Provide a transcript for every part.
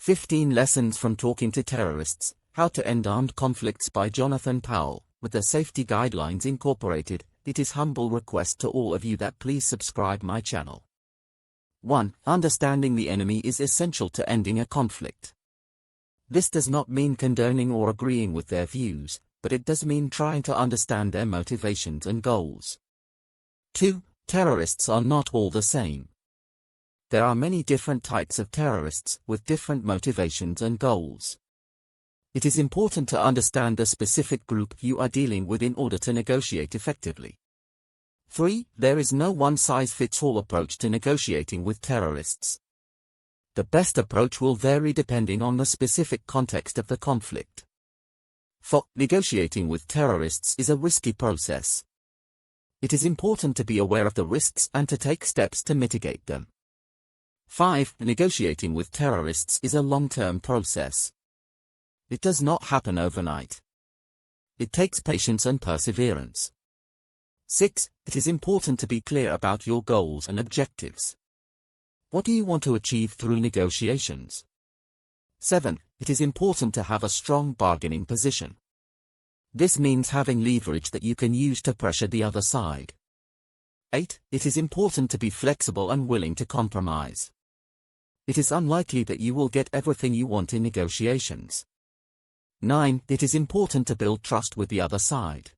15 Lessons from Talking to Terrorists, How to End Armed Conflicts by Jonathan Powell, with the safety guidelines incorporated. It is humble request to all of you that please subscribe my channel. 1. Understanding the enemy is essential to ending a conflict. This does not mean condoning or agreeing with their views, but it does mean trying to understand their motivations and goals. 2. Terrorists are not all the same. There are many different types of terrorists with different motivations and goals. It is important to understand the specific group you are dealing with in order to negotiate effectively. 3. There is no one-size-fits-all approach to negotiating with terrorists. The best approach will vary depending on the specific context of the conflict. 4. Negotiating with terrorists is a risky process. It is important to be aware of the risks and to take steps to mitigate them. 5. Negotiating with terrorists is a long-term process. It does not happen overnight. It takes patience and perseverance. 6. It is important to be clear about your goals and objectives. What do you want to achieve through negotiations? 7. It is important to have a strong bargaining position. This means having leverage that you can use to pressure the other side. 8. It is important to be flexible and willing to compromise. It is unlikely that you will get everything you want in negotiations. 9. It is important to build trust with the other side.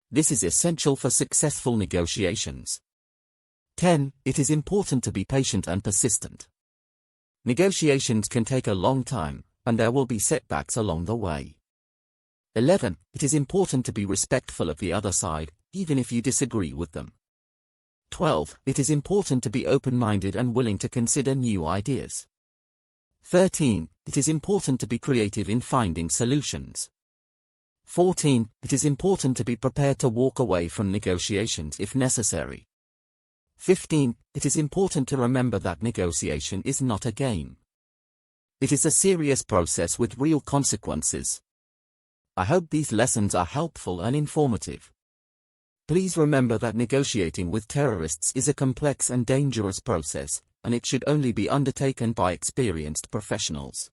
This is essential for successful negotiations. 10. It is important to be patient and persistent. Negotiations can take a long time, and there will be setbacks along the way. 11. It is important to be respectful of the other side, even if you disagree with them. 12. It is important to be open-minded and willing to consider new ideas. 13. It is important to be creative in finding solutions. 14. It is important to be prepared to walk away from negotiations if necessary. 15. It is important to remember that negotiation is not a game. It is a serious process with real consequences. I hope these lessons are helpful and informative. Please remember that negotiating with terrorists is a complex and dangerous process, and it should only be undertaken by experienced professionals.